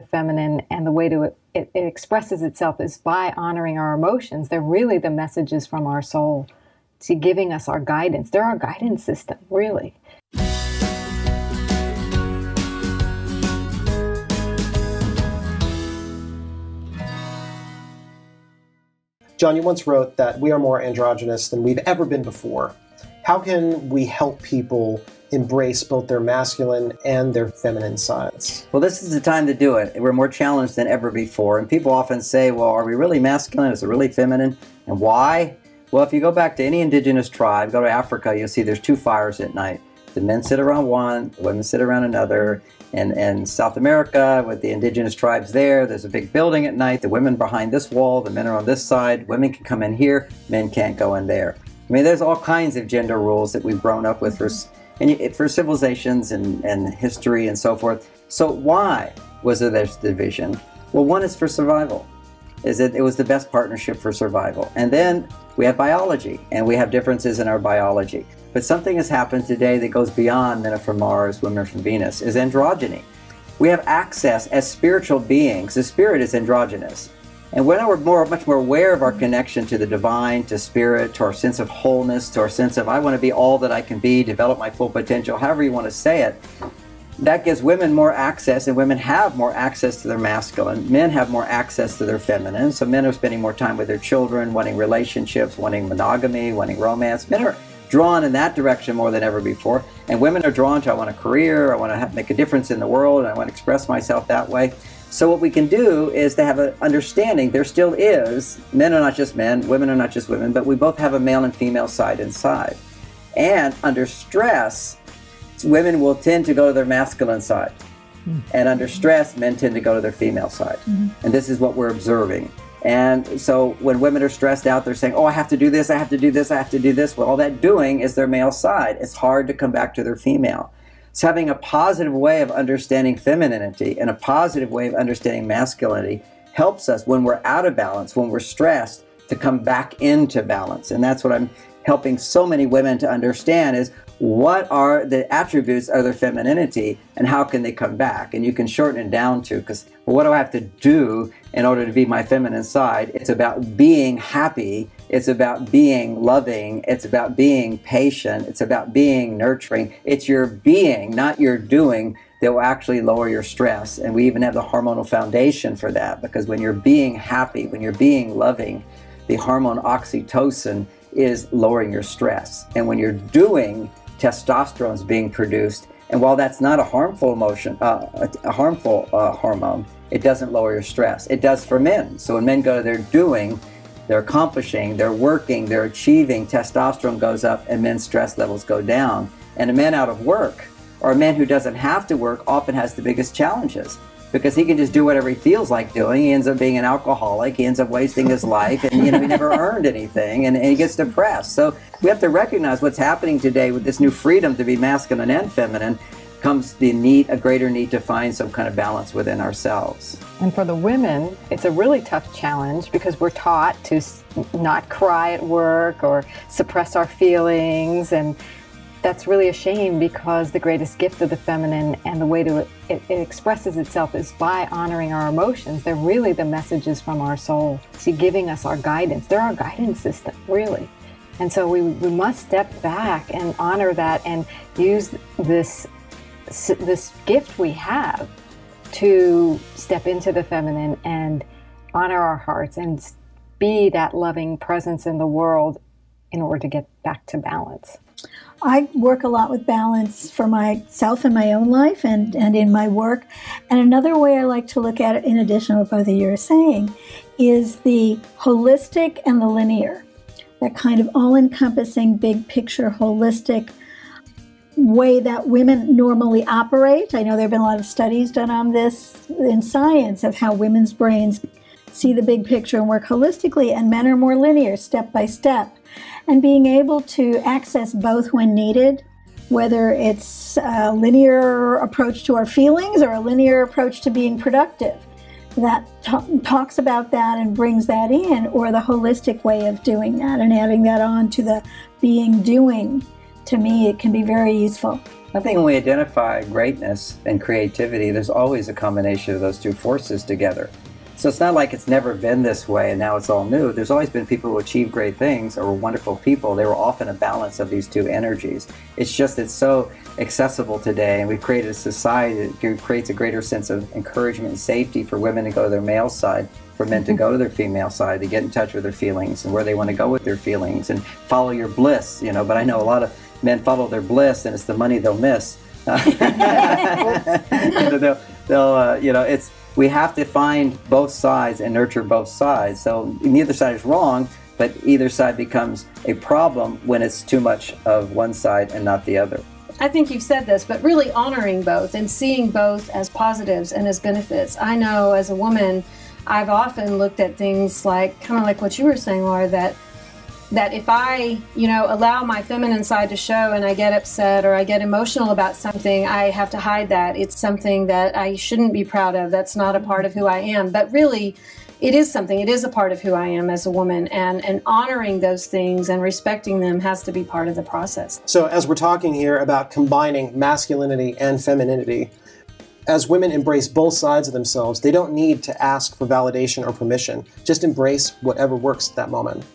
feminine, and the way it expresses itself is by honoring our emotions. They're really the messages from our soul to giving us our guidance. They're our guidance system, really. John, you once wrote that we are more androgynous than we've ever been before. How can we help people embrace both their masculine and their feminine sides? Well, this is the time to do it. We're more challenged than ever before. And people often say, well, are we really masculine? Is it really feminine? And why? Well, if you go back to any indigenous tribe, go to Africa, you'll see there's two fires at night. The men sit around one, the women sit around another. And South America, with the indigenous tribes there's a big building at night. The women behind this wall, the men are on this side. Women can come in here, men can't go in there. I mean, there's all kinds of gender rules that we've grown up with for civilizations and history and so forth. So why was there this division? Well, one is for survival. It was the best partnership for survival. And then we have biology, and we have differences in our biology. But something has happened today that goes beyond men are from Mars, women are from Venus, is androgyny. We have access as spiritual beings. The spirit is androgynous. And when we're much more aware of our connection to the divine, to spirit, to our sense of wholeness, to our sense of I want to be all that I can be, develop my full potential, however you want to say it, that gives women more access, and women have more access to their masculine. Men have more access to their feminine. So men are spending more time with their children, wanting relationships, wanting monogamy, wanting romance. Men are drawn in that direction more than ever before. And women are drawn to, I want a career, I want to make a difference in the world, and I want to express myself that way. So what we can do is to have an understanding there still is, men are not just men, women are not just women, but we both have a male and female side inside. And under stress, women will tend to go to their masculine side. And under stress, men tend to go to their female side. And this is what we're observing. And so when women are stressed out, they're saying, oh, I have to do this, I have to do this, I have to do this. Well, all that doing is their male side. It's hard to come back to their female. So having a positive way of understanding femininity and a positive way of understanding masculinity helps us when we're out of balance, when we're stressed, to come back into balance. And that's what I'm helping so many women to understand is what are the attributes of their femininity and how can they come back? And you can shorten it down to, because well, what do I have to do in order to be my feminine side? It's about being happy. It's about being loving. It's about being patient. It's about being nurturing. It's your being, not your doing, that will actually lower your stress. And we even have the hormonal foundation for that, because when you're being happy, when you're being loving, the hormone oxytocin is lowering your stress. And when you're doing, testosterone is being produced. And while that's not a harmful emotion, a harmful hormone, it doesn't lower your stress. It does for men. So when men go to their doing, they're accomplishing, they're working, they're achieving, testosterone goes up and men's stress levels go down. And a man out of work, or a man who doesn't have to work, often has the biggest challenges, because he can just do whatever he feels like doing. He ends up being an alcoholic, he ends up wasting his life, and he never earned anything, and he gets depressed. So we have to recognize what's happening today with this new freedom to be masculine and feminine. Comes a greater need to find some kind of balance within ourselves. And for the women, it's a really tough challenge because we're taught to not cry at work or suppress our feelings, and that's really a shame, because the greatest gift of the feminine and the way it expresses itself is by honoring our emotions. They're really the messages from our soul to giving us our guidance. They're our guidance system, really. And so we must step back and honor that and use this gift we have to step into the feminine and honor our hearts and be that loving presence in the world in order to get back to balance. I work a lot with balance for myself in my own life and in my work. And another way I like to look at it, in addition to what both of you are saying, is the holistic and the linear. That kind of all-encompassing, big picture, holistic way that women normally operate. I know there have been a lot of studies done on this in science of how women's brains see the big picture and work holistically, and men are more linear, step by step. And being able to access both when needed, whether it's a linear approach to our feelings or a linear approach to being productive, that talks about that and brings that in, or the holistic way of doing that and adding that on to the being doing. To me, it can be very useful. I think when we identify greatness and creativity, there's always a combination of those two forces together. So it's not like it's never been this way and now it's all new. There's always been people who achieve great things or were wonderful people. They were often a balance of these two energies. It's just it's so accessible today, and we've created a society that creates a greater sense of encouragement and safety for women to go to their male side, for men to go to their female side, to get in touch with their feelings and where they want to go with their feelings and follow your bliss, you know. But I know a lot of men follow their bliss and it's the money they'll miss. We have to find both sides and nurture both sides. So neither side is wrong, but either side becomes a problem when it's too much of one side and not the other. I think you've said this, but really honoring both and seeing both as positives and as benefits. I know as a woman, I've often looked at things like, kind of like what you were saying, Laura, that if I, allow my feminine side to show and I get upset or I get emotional about something, I have to hide that. It's something that I shouldn't be proud of. That's not a part of who I am. But really, it is something. It is a part of who I am as a woman. And honoring those things and respecting them has to be part of the process. So as we're talking here about combining masculinity and femininity, as women embrace both sides of themselves, they don't need to ask for validation or permission. Just embrace whatever works at that moment.